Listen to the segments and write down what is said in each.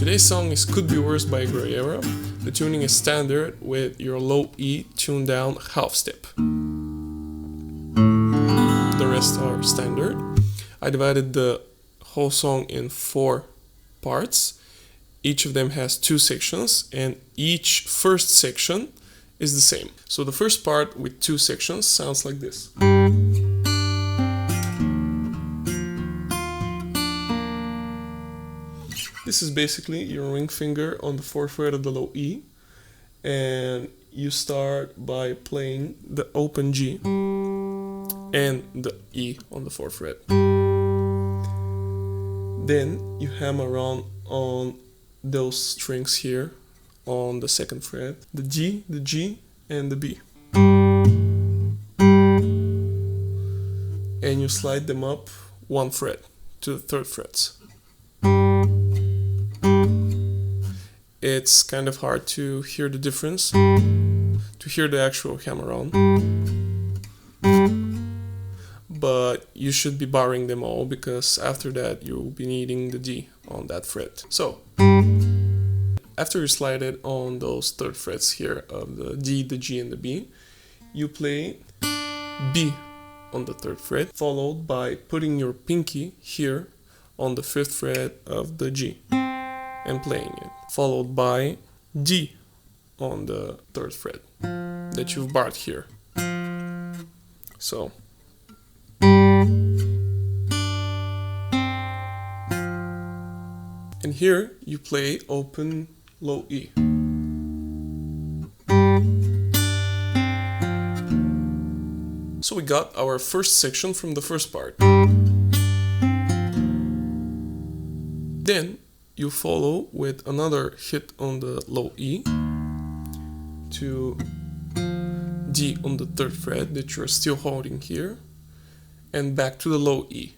Today's song is Could Be Worse by Grayera. The tuning is standard with your low E tuned down half step. The rest are standard. I divided the whole song in 4 parts. Each of them has 2 sections, and each first section is the same. So the first part with 2 sections sounds like this. This is basically your ring finger on the 4th fret of the low E, and you start by playing the open G and the E on the 4th fret. Then you hammer on those strings here on the 2nd fret, the D, the G, and the B. And you slide them up 1 fret to the 3rd frets. It's kind of hard to hear the difference, to hear the actual hammer on, but you should be barring them all, because after that you'll be needing the D on that fret. So, after you slide it on those 3rd frets here of the D, the G, and the B, you play B on the 3rd fret, followed by putting your pinky here on the 5th fret of the G and playing it, followed by D on the 3rd fret that you've barred here. So and here you play open low E. So we got our first section from the first part. Then you follow with another hit on the low E to D on the 3rd fret that you're still holding here, and back to the low E.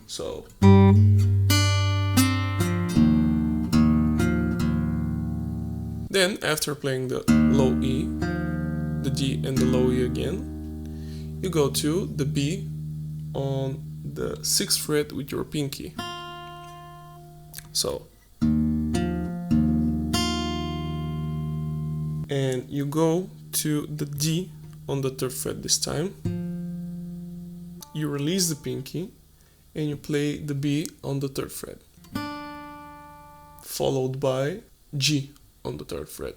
So then, after playing the low E, the D and the low E again, you go to the B on the 6th fret with your pinky. So, and you go to the D on the 3rd fret this time. You release the pinky and you play the B on the 3rd fret, followed by G on the 3rd fret.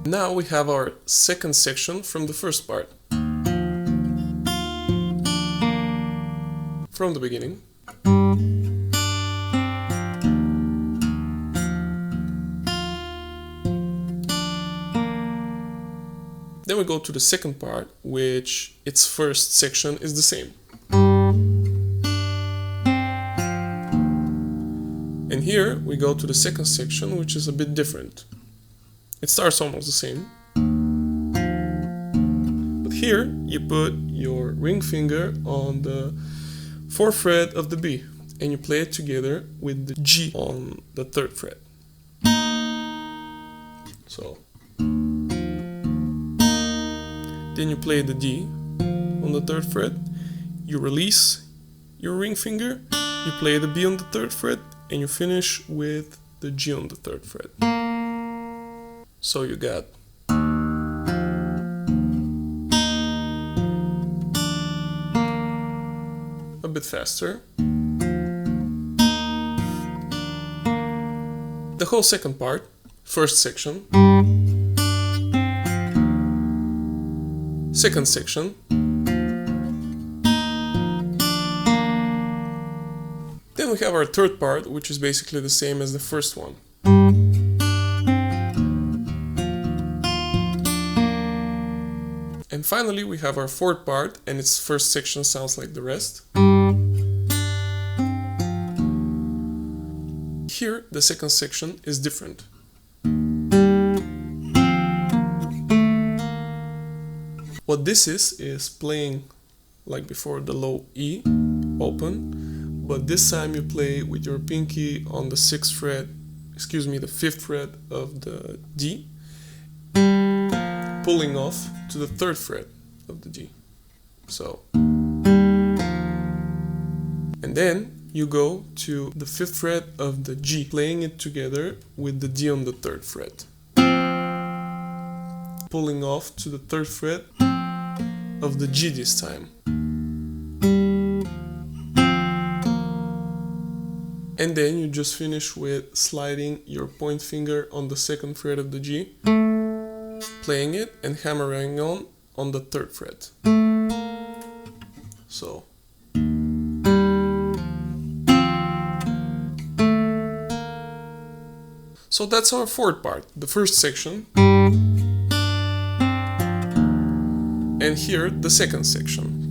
Now we have our second section from the first part. From the beginning. Then we go to the second part, which its first section is the same. And here we go to the second section, which is a bit different. It starts almost the same, but here you put your ring finger on the 4th fret of the B and you play it together with the G on the 3rd fret. So then you play the D on the 3rd fret, you release your ring finger, you play the B on the 3rd fret, and you finish with the G on the 3rd fret. So you got a bit faster. the whole second part, first section, second section, then we have our third part, which is basically the same as the first one. And finally we have our fourth part, and its first section sounds like the rest. Here the second section is different. What this is playing like before the low E open, but this time you play with your pinky on the 6th fret, the 5th fret of the D, pulling off to the 3rd fret of the D. So, and then you go to the 5th fret of the G, playing it together with the D on the 3rd fret, pulling off to the 3rd fret of the G this time. And then you just finish with sliding your point finger on the 2nd fret of the G, playing it and hammering on the 3rd fret. So. So that's our fourth part, the first section. And here, the second section.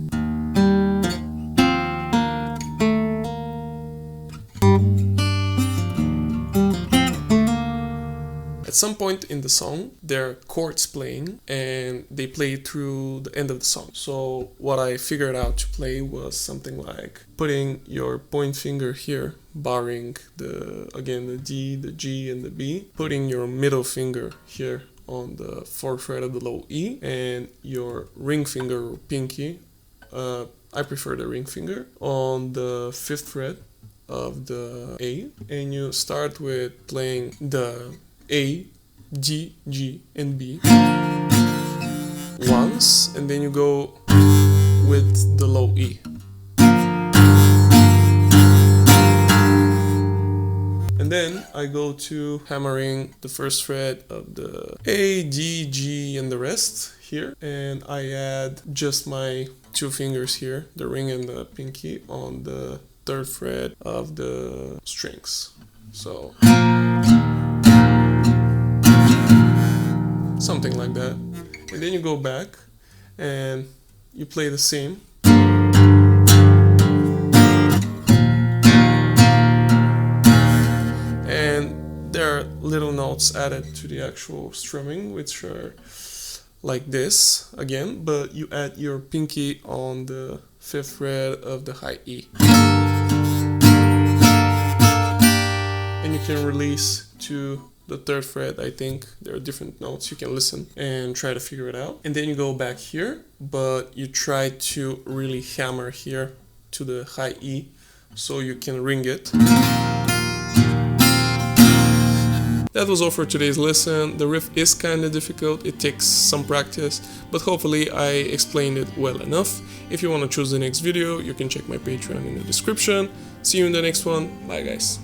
At some point in the song, there are chords playing, and they play through the end of the song. So what I figured out to play was something like putting your point finger here, barring the D, the G, and the B, putting your middle finger here on the 4th fret of the low E, and your ring finger or pinky, I prefer the ring finger, on the 5th fret of the A, and you start with playing the A, D, G, and B once, and then you go with the low E. And then I go to hammering the 1st fret of the A, D, G, and the rest here, and I add just my 2 fingers here, the ring and the pinky, on the 3rd fret of the strings. So something like that. And then you go back and you play the same. And there are little notes added to the actual strumming, which are like this again, but you add your pinky on the 5th fret of the high E. And you can release to the 3rd fret. I think there are different notes. You can listen and try to figure it out. And then you go back here, but you try to really hammer here to the high E so you can ring it. That was all for today's lesson. The riff is kinda difficult, it takes some practice, but hopefully I explained it well enough. If you wanna choose the next video, you can check my Patreon in the description. See you in the next one. Bye guys.